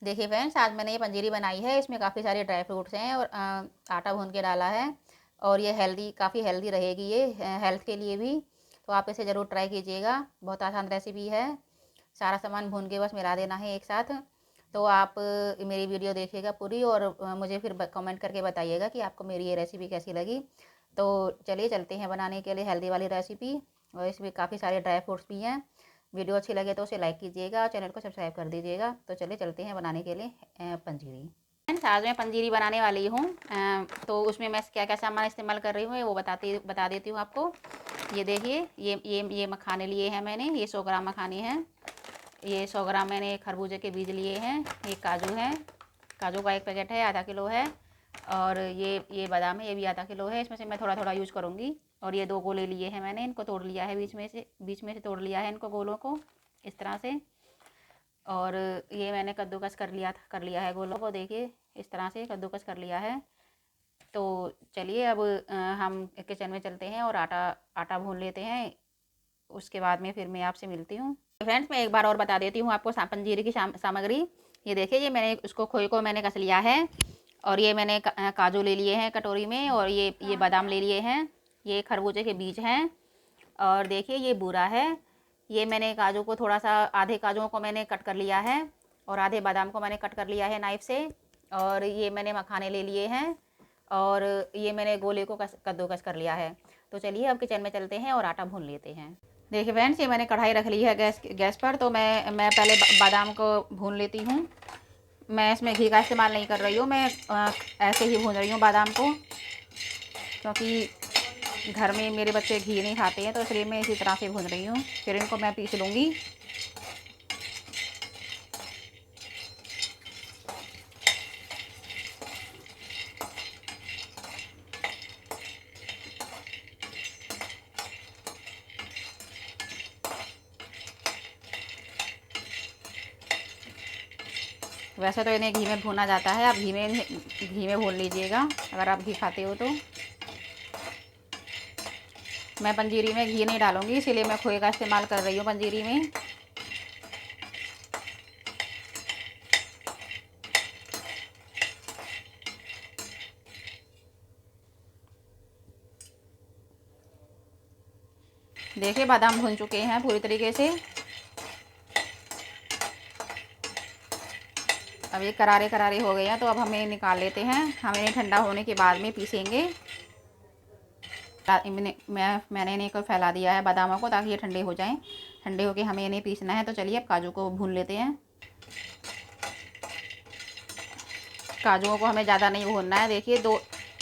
देखिए फ्रेंड्स, आज मैंने ये पंजीरी बनाई है। इसमें काफ़ी सारे ड्राई फ्रूट्स हैं और आटा भून के डाला है। और ये काफ़ी हेल्दी रहेगी ये हेल्थ के लिए भी। तो आप इसे ज़रूर ट्राई कीजिएगा। बहुत आसान रेसिपी है। सारा सामान भून के बस मिला देना है एक साथ। तो आप मेरी वीडियो देखिएगा पूरी और मुझे फिर कमेंट करके बताइएगा कि आपको मेरी ये रेसिपी कैसी लगी। तो चलिए चलते हैं बनाने के लिए हेल्दी वाली रेसिपी। और इसमें काफ़ी सारे ड्राई फ्रूट्स भी हैं। वीडियो अच्छी लगे तो उसे लाइक कीजिएगा और चैनल को सब्सक्राइब कर दीजिएगा। तो चलिए चलते हैं बनाने के लिए पंजीरी। फ्रेंड्स, आज मैं पंजीरी बनाने वाली हूँ। तो उसमें मैं क्या क्या सामान इस्तेमाल कर रही हूँ वो बता देती हूँ आपको। ये देखिए, ये मखाने लिए हैं मैंने। ये 100 ग्राम मखाने हैं। ये 100 ग्राम मैंने खरबूजे के बीज लिए हैं। ये काजू है। काजू का एक पैकेट है, आधा किलो है। और ये बादाम है, ये भी आधा किलो है। इसमें से मैं थोड़ा थोड़ा यूज़ करूँगी। और ये 2 गोले लिए हैं मैंने, इनको तोड़ लिया है बीच में से तोड़ लिया है इनको गोलों को इस तरह से। और ये मैंने कद्दूकस कर लिया है गोलों को। देखिए इस तरह से कद्दूकस कर लिया है। तो चलिए अब हम किचन में चलते हैं और आटा भून लेते हैं। उसके बाद में फिर मैं आपसे मिलती हूँ। फ्रेंड्स, मैं एक बार और बता देती हूँ आपको पंजीरी की सामग्री। ये देखिए, ये मैंने उसको खोए को मैंने कस लिया है। और ये मैंने काजू ले लिए हैं कटोरी में। और ये बादाम ले लिए हैं। ये खरबूजे के बीज हैं। और देखिए ये बूरा है। ये मैंने काजू को थोड़ा सा, आधे काजुओं को मैंने कट कर लिया है। और आधे बादाम को मैंने कट कर लिया है नाइफ से। और ये मैंने मखाने ले लिए हैं। और ये मैंने गोले को कद्दूकस कर लिया है। तो चलिए अब किचन में चलते हैं और आटा भून लेते हैं। देखिए फ्रेंड्स, ये मैंने कढ़ाई रख ली है गैस पर। तो मैं पहले बादाम को भून लेती हूँ। मैं इसमें घी का इस्तेमाल नहीं कर रही हूँ। मैं ऐसे ही भून रही हूँ बादाम को, क्योंकि घर में मेरे बच्चे घी नहीं खाते हैं। तो इसलिए मैं इसी तरह से भून रही हूँ। फिर इनको मैं पीस लूँगी। वैसे तो इन्हें घी में भूना जाता है। आप घी में भून लीजिएगा अगर आप घी खाते हो तो। मैं पंजीरी में घी नहीं डालूँगी, इसीलिए मैं खोए का इस्तेमाल कर रही हूँ पंजीरी में। देखिए बादाम भून चुके हैं पूरी तरीके से। अब ये करारे करारे हो गए हैं। तो अब हमें निकाल लेते हैं। हम इन्हें ठंडा होने के बाद में पीसेंगे। मैंने इन्हें को फैला दिया है बादामों को, ताकि ये ठंडे हो जाएं। ठंडे होके हमें इन्हें पीसना है। तो चलिए अब काजू को भून लेते हैं। काजुओं को हमें ज़्यादा नहीं भूनना है। देखिए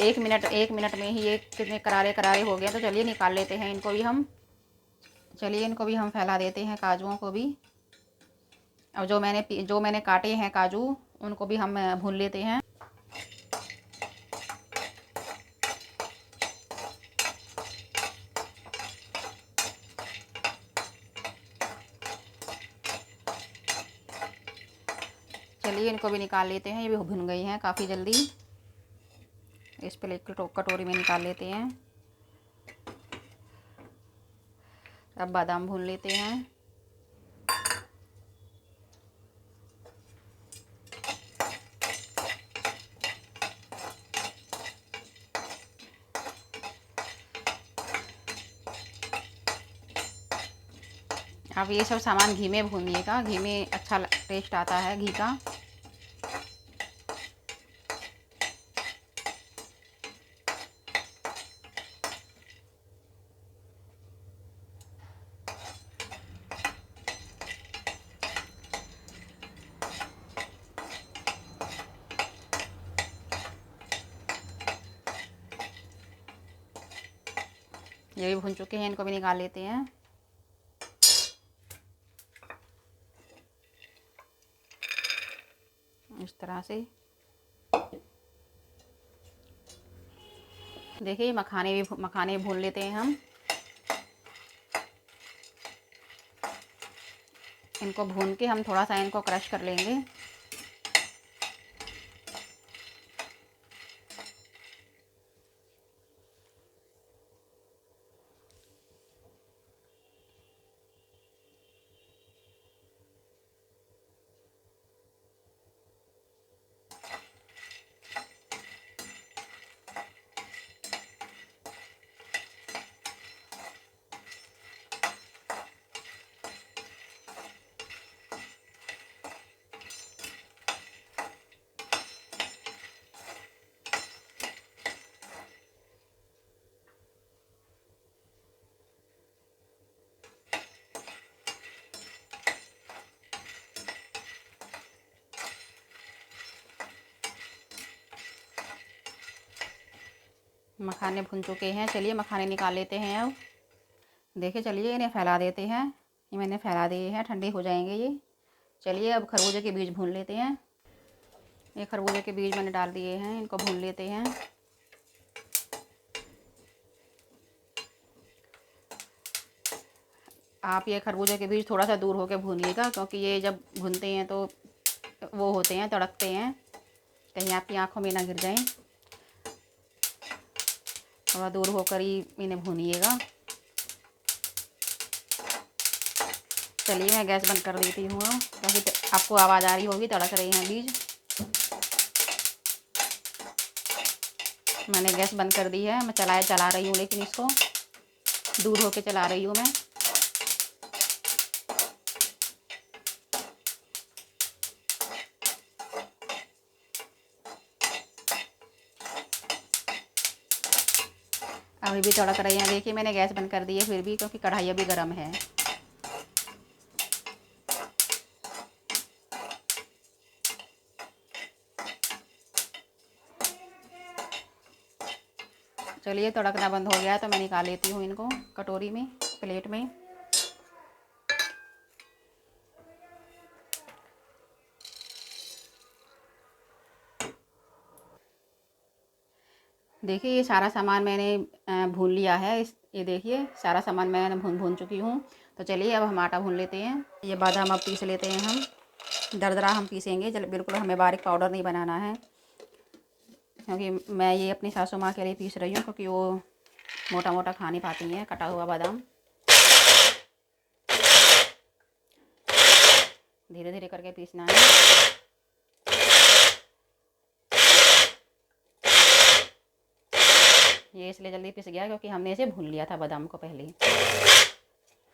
1 मिनट में ही ये कितने करारे करारे हो गए। तो चलिए निकाल लेते हैं इनको भी हम। चलिए इनको भी हम फैला देते हैं, काजुओं को भी। और जो मैंने काटे हैं काजू, उनको भी हम भून लेते हैं। चलिए इनको भी निकाल लेते हैं। ये भी भुन गई हैं काफ़ी जल्दी। इस पर एक कटोरी में निकाल लेते हैं। अब बादाम भून लेते हैं। अब ये सब सामान घी में भूनिएगा। घी में अच्छा टेस्ट आता है घी का। ये भी भून चुके हैं, इनको भी निकाल लेते हैं। इस तरह से देखिए मखाने भून लेते हैं हम। इनको भून के हम थोड़ा सा इनको क्रश कर लेंगे। मखाने भुन चुके हैं। चलिए मखाने निकाल लेते हैं अब। देखिए चलिए इन्हें फैला देते हैं। ये मैंने फैला दिए हैं, ठंडे हो जाएंगे ये। चलिए अब खरबूजे के बीज भून लेते हैं। ये खरबूजे के बीज मैंने डाल दिए हैं, इनको भून लेते हैं। आप ये खरबूजे के बीज थोड़ा सा दूर होकर भूनिएगा, क्योंकि ये जब भूनते हैं तो वो होते हैं, तड़कते हैं, कहीं आपकी आंखों में ना गिर जाएं। थोड़ा दूर होकर ही इन्हें भूनिएगा। चलिए मैं गैस बंद कर देती हूँ, क्योंकि आपको आवाज़ आ रही होगी, तड़क रहे हैं बीज। मैंने गैस बंद कर दी है। मैं चला रही हूँ, लेकिन इसको दूर होके चला रही हूँ मैं। अभी भी तड़क रही हैं। देखिए मैंने गैस बंद कर दी है फिर भी, क्योंकि कढ़ाई अभी गर्म है। चलिए तड़कना बंद हो गया तो मैं निकाल लेती हूँ इनको कटोरी में, प्लेट में। देखिए ये सारा सामान मैंने भून लिया है। ये देखिए सारा सामान मैंने भून चुकी हूँ। तो चलिए अब हम आटा भून लेते हैं। ये बादाम अब पीस लेते हैं हम। दरदरा हम पीसेंगे, चल बिल्कुल हमें बारीक पाउडर नहीं बनाना है, क्योंकि मैं ये अपनी सासू माँ के लिए पीस रही हूँ, क्योंकि वो मोटा मोटा खा नहीं पाती हैं कटा हुआ बादाम। धीरे धीरे करके पीसना है। ये इसलिए जल्दी पिस गया क्योंकि हमने इसे भून लिया था बादाम को पहले।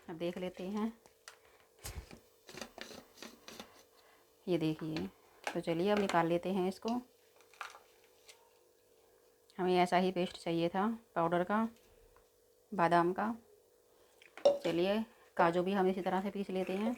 अब देख लेते हैं। ये देखिए। तो चलिए अब निकाल लेते हैं इसको। हमें ऐसा ही पेस्ट चाहिए था पाउडर का, बादाम का। चलिए काजू भी हम इसी तरह से पीस लेते हैं।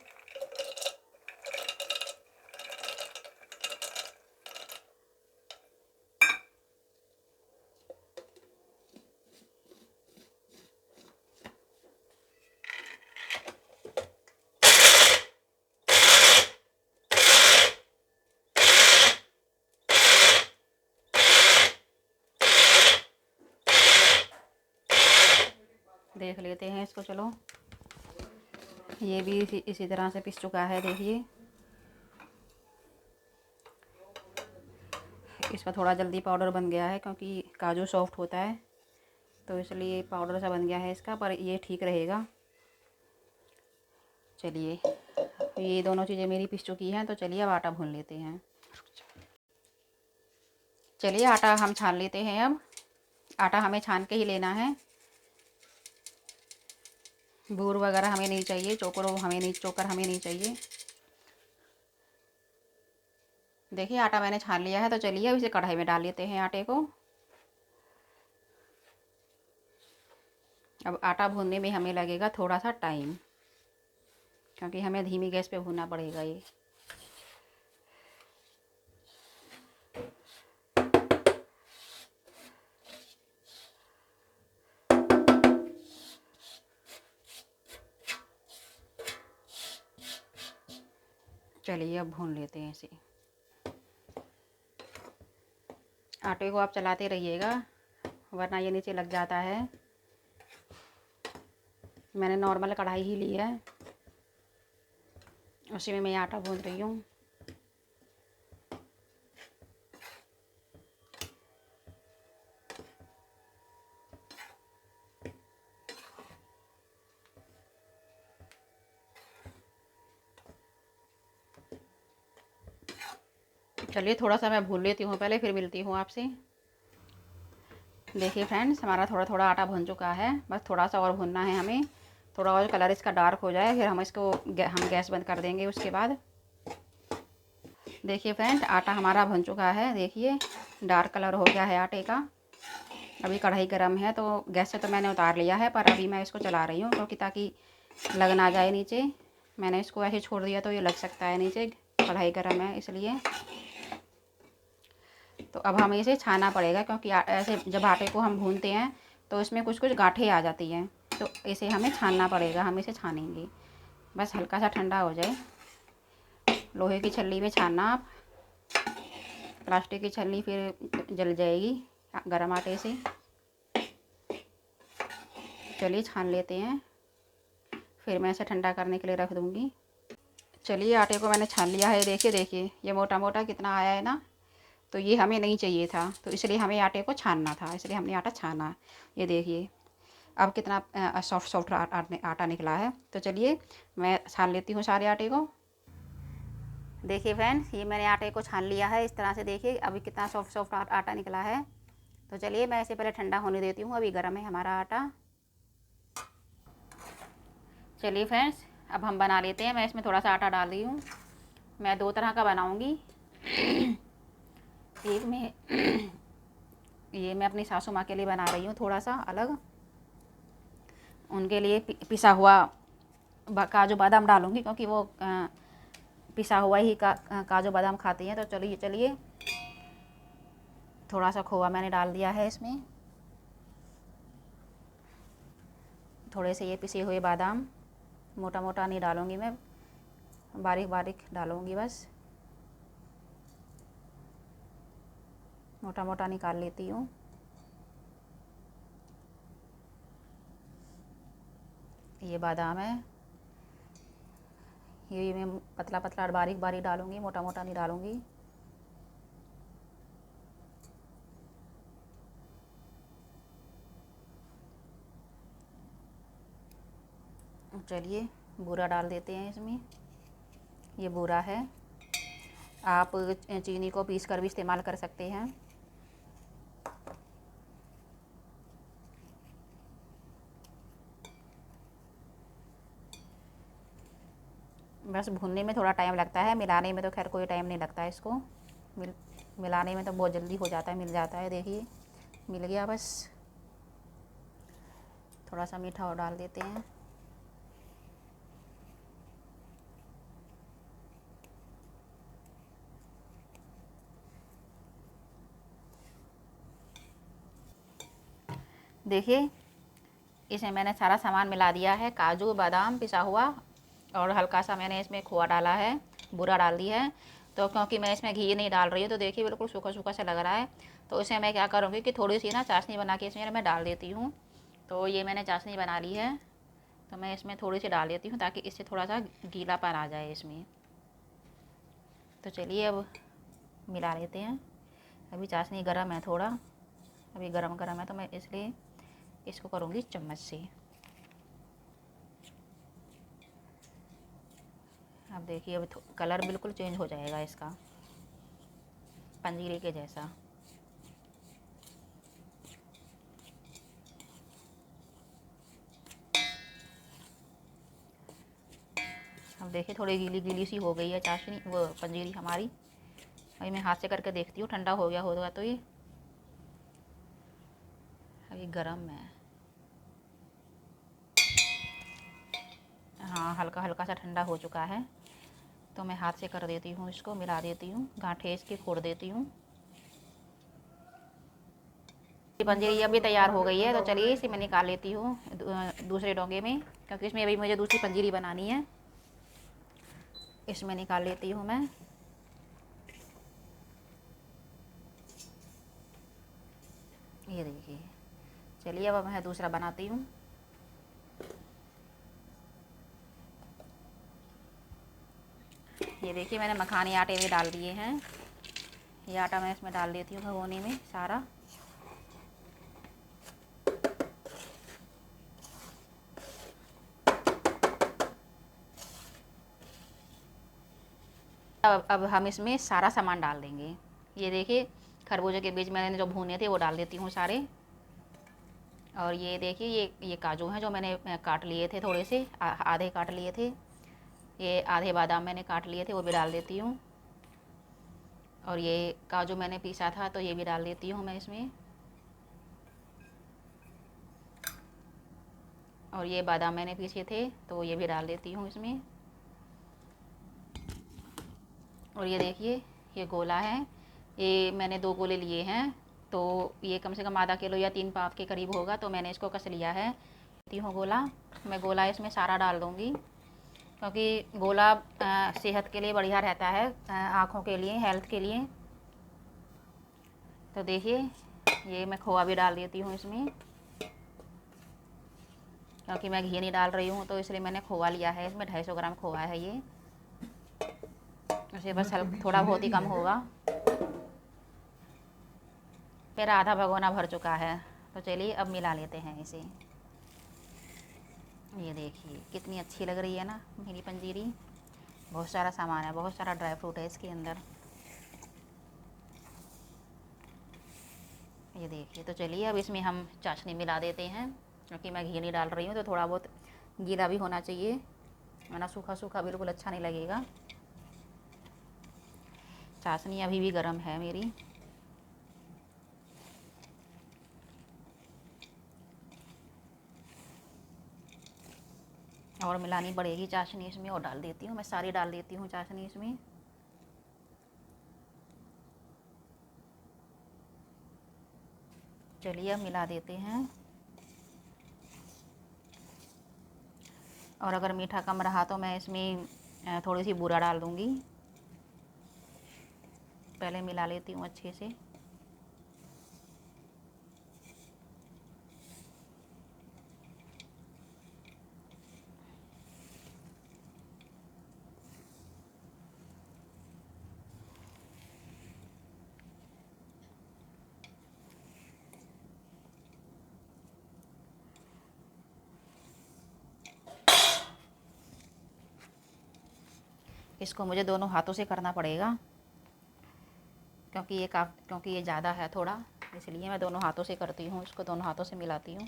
देख लेते हैं इसको। चलो ये भी इसी तरह से पिस चुका है। देखिए इसका थोड़ा जल्दी पाउडर बन गया है, क्योंकि काजू सॉफ्ट होता है, तो इसलिए पाउडर सा बन गया है इसका, पर ये ठीक रहेगा। चलिए ये दोनों चीज़ें मेरी पिस चुकी हैं। तो चलिए अब आटा भून लेते हैं। चलिए आटा हम छान लेते हैं अब। आटा हमें छान के ही लेना है। बूर वगैरह हमें नहीं चाहिए, चोकर हमें नहीं चाहिए। देखिए आटा मैंने छान लिया है। तो चलिए अब इसे कढ़ाई में डाल लेते हैं आटे को। अब आटा भूनने में हमें लगेगा थोड़ा सा टाइम, क्योंकि हमें धीमी गैस पे भूनना पड़ेगा ये। चलिए अब भून लेते हैं इसे। आटे को आप चलाते रहिएगा, वरना ये नीचे लग जाता है। मैंने नॉर्मल कढ़ाई ही ली है, उसी में मैं आटा भून रही हूँ। चलिए थोड़ा सा मैं भून लेती हूँ पहले, फिर मिलती हूँ आपसे। देखिए फ्रेंड्स हमारा थोड़ा थोड़ा आटा भुन चुका है। बस थोड़ा सा और भुनना है हमें। थोड़ा और कलर इसका डार्क हो जाए, फिर हम इसको हम गैस बंद कर देंगे उसके बाद। देखिए फ्रेंड आटा हमारा भुन चुका है। देखिए डार्क कलर हो गया है आटे का। अभी कढ़ाई गर्म है, तो गैस से तो मैंने उतार लिया है, पर अभी मैं इसको चला रही हूँ, क्योंकि ताकि लग ना जाए नीचे। मैंने इसको ऐसे छोड़ दिया तो ये लग सकता है नीचे, कढ़ाई गर्म है इसलिए। तो अब हमें इसे छानना पड़ेगा, क्योंकि ऐसे जब आटे को हम भूनते हैं तो इसमें कुछ कुछ गांठें आ जाती हैं, तो इसे हमें छानना पड़ेगा। हम इसे छानेंगे, बस हल्का सा ठंडा हो जाए। लोहे की छल्ली में छानना आप, प्लास्टिक की छल्ली फिर जल जाएगी गर्म आटे से। चलिए छान लेते हैं, फिर मैं इसे ठंडा करने के लिए रख दूँगी। चलिए आटे को मैंने छान लिया है। देखिए देखिए ये मोटा मोटा कितना आया है ना, तो ये हमें नहीं चाहिए था, तो इसलिए हमें आटे को छानना था, इसलिए हमने आटा छाना। ये देखिए अब कितना सॉफ्ट सॉफ्ट आटा निकला है। तो चलिए मैं छान लेती हूँ सारे आटे को। देखिए फ्रेंड्स, ये मैंने आटे को छान लिया है इस तरह से। देखिए अभी कितना सॉफ्ट सॉफ्ट आटा निकला है। तो चलिए मैं इसे पहले ठंडा होने देती हूँ, अभी गर्म है हमारा आटा। चलिए फ्रेंड्स, अब हम बना लेते हैं। मैं इसमें थोड़ा सा आटा डाल रही हूँ। मैं 2 तरह का बनाऊँगी। एक में ये मैं अपनी सासू माँ के लिए बना रही हूँ थोड़ा सा अलग, उनके लिए पिसा हुआ काजू बादाम डालूँगी, क्योंकि वो पिसा हुआ ही काजू बादाम खाती हैं। तो चलिए चलिए थोड़ा सा खोआ मैंने डाल दिया है इसमें, थोड़े से ये पिसे हुए बादाम। मोटा मोटा नहीं डालूँगी मैं, बारीक बारीक डालूँगी बस, मोटा मोटा निकाल लेती हूँ। ये बादाम है, ये मैं पतला पतला बारीक बारीक डालूँगी, मोटा मोटा नहीं डालूँगी। चलिए बूरा डाल देते हैं इसमें। ये बूरा है, आप चीनी को पीस कर भी इस्तेमाल कर सकते हैं। बस भूनने में थोड़ा टाइम लगता है, मिलाने में तो खैर कोई टाइम नहीं लगता है इसको। मिलाने में तो बहुत जल्दी हो जाता है, मिल जाता है। देखिए मिल गया बस। थोड़ा सा मीठा और डाल देते हैं। देखिए इसमें मैंने सारा सामान मिला दिया है, काजू बादाम पिसा हुआ, और हल्का सा मैंने इसमें खोआ डाला है, बूरा डाल दी है। तो क्योंकि मैं इसमें घी नहीं डाल रही हूँ, तो देखिए बिल्कुल सूखा सूखा सा लग रहा है। तो इसे मैं क्या करूँगी कि थोड़ी सी ना चाशनी बना के इसमें मैं डाल देती हूँ। तो ये मैंने चाशनी बना ली है, तो मैं इसमें थोड़ी सी डाल देती हूँ, ताकि इससे थोड़ा सा गीलापन आ जाए इसमें। तो चलिए अब मिला लेते हैं। अभी चाशनी गर्म है थोड़ा, अभी गरम गरम है, तो मैं इसलिए इसको करूँगी चम्मच से। अब देखिए अब कलर बिल्कुल चेंज हो जाएगा इसका, पंजीरी के जैसा। अब देखिए थोड़ी गीली गीली सी हो गई है चाशनी, वो पंजीरी हमारी। अभी मैं हाथ से करके देखती हूँ, ठंडा हो गया होगा तो ये। अभी गरम है, हाँ हल्का हल्का सा ठंडा हो चुका है। तो मैं हाथ से कर देती हूँ, इसको मिला देती हूँ, गांठें इसकी फोड़ देती हूँ। ये पंजीरी अभी तैयार हो गई है। तो चलिए इसे मैं निकाल लेती हूँ दूसरे डोंगे में, क्योंकि इसमें अभी मुझे दूसरी पंजीरी बनानी है। इसमें निकाल लेती हूँ मैं। ये देखिए, चलिए अब मैं दूसरा बनाती हूँ। ये देखिए मैंने मखानी आटे में डाल दिए हैं। ये आटा मैं इसमें डाल देती हूँ भगोने में सारा। अब हम इसमें सारा सामान डाल देंगे। ये देखिए खरबूजे के बीज मैंने जो भुने थे वो डाल देती हूँ सारे। और ये देखिए ये काजू हैं जो मैंने काट लिए थे, थोड़े से आधे काट लिए थे। ये आधे बादाम मैंने काट लिए थे, वो भी डाल देती हूँ। और ये काजू मैंने पीसा था, तो ये भी डाल देती हूँ मैं इसमें। और ये बादाम मैंने पीसे थे, तो ये भी डाल देती हूँ इसमें। और ये देखिए ये गोला है, ये मैंने 2 गोले लिए हैं, तो ये कम से कम आधा किलो या 3 पाव के करीब होगा, तो मैंने इसको कस लिया है। लेती हूँ गोला, मैं गोला इसमें सारा डाल दूँगी, क्योंकि गोला सेहत के लिए बढ़िया रहता है, आँखों के लिए, हेल्थ के लिए। तो देखिए, ये मैं खोआ भी डाल देती हूँ इसमें, क्योंकि मैं घी नहीं डाल रही हूँ, तो इसलिए मैंने खोआ लिया है। इसमें 250 ग्राम खोआ है ये, उसे बस थोड़ा बहुत ही कम होगा। फिर आधा भगोना भर चुका है, तो चलिए अब मिला लेते हैं इसे। ये देखिए कितनी अच्छी लग रही है ना मेरी पंजीरी। बहुत सारा सामान है, बहुत सारा ड्राई फ्रूट है इसके अंदर। ये देखिए, तो चलिए अब इसमें हम चाशनी मिला देते हैं, क्योंकि मैं घी नहीं डाल रही हूँ, तो थोड़ा बहुत गीला भी होना चाहिए, वरना सूखा सूखा बिल्कुल अच्छा नहीं लगेगा। चाशनी अभी भी गर्म है मेरी। और मिलानी पड़ेगी चाशनी इसमें, और डाल देती हूँ, मैं सारी डाल देती हूँ चाशनी इसमें। चलिए अब मिला देते हैं। और अगर मीठा कम रहा तो मैं इसमें थोड़ी सी बूरा डाल दूँगी। पहले मिला लेती हूँ अच्छे से। इसको मुझे दोनों हाथों से करना पड़ेगा, क्योंकि ये ज़्यादा है थोड़ा, इसलिए मैं दोनों हाथों से करती हूँ, इसको दोनों हाथों से मिलाती हूँ।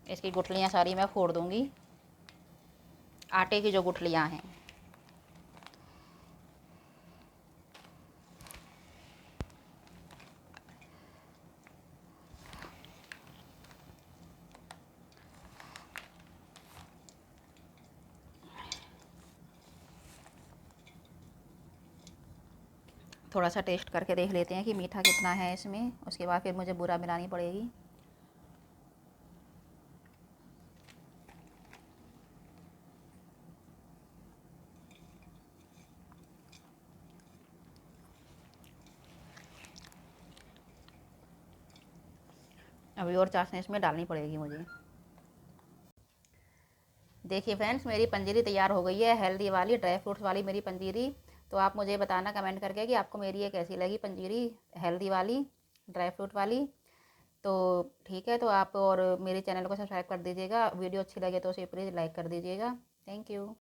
इसकी गुठलियाँ सारी मैं फोड़ दूँगी, आटे की जो गुठलियाँ हैं। थोड़ा सा टेस्ट करके देख लेते हैं कि मीठा कितना है इसमें, उसके बाद फिर मुझे बूरा मिलानी पड़ेगी। अभी और चाशनी इसमें डालनी पड़ेगी मुझे। देखिए फ्रेंड्स, मेरी पंजीरी तैयार हो गई है, हेल्दी वाली ड्राई फ्रूट्स वाली मेरी पंजीरी। तो आप मुझे बताना कमेंट करके कि आपको मेरी ये कैसी लगी पंजीरी, हेल्दी वाली ड्राई फ्रूट वाली। तो ठीक है, तो आप और मेरे चैनल को सब्सक्राइब कर दीजिएगा। वीडियो अच्छी लगे तो उसे प्लीज़ लाइक कर दीजिएगा। Thank you.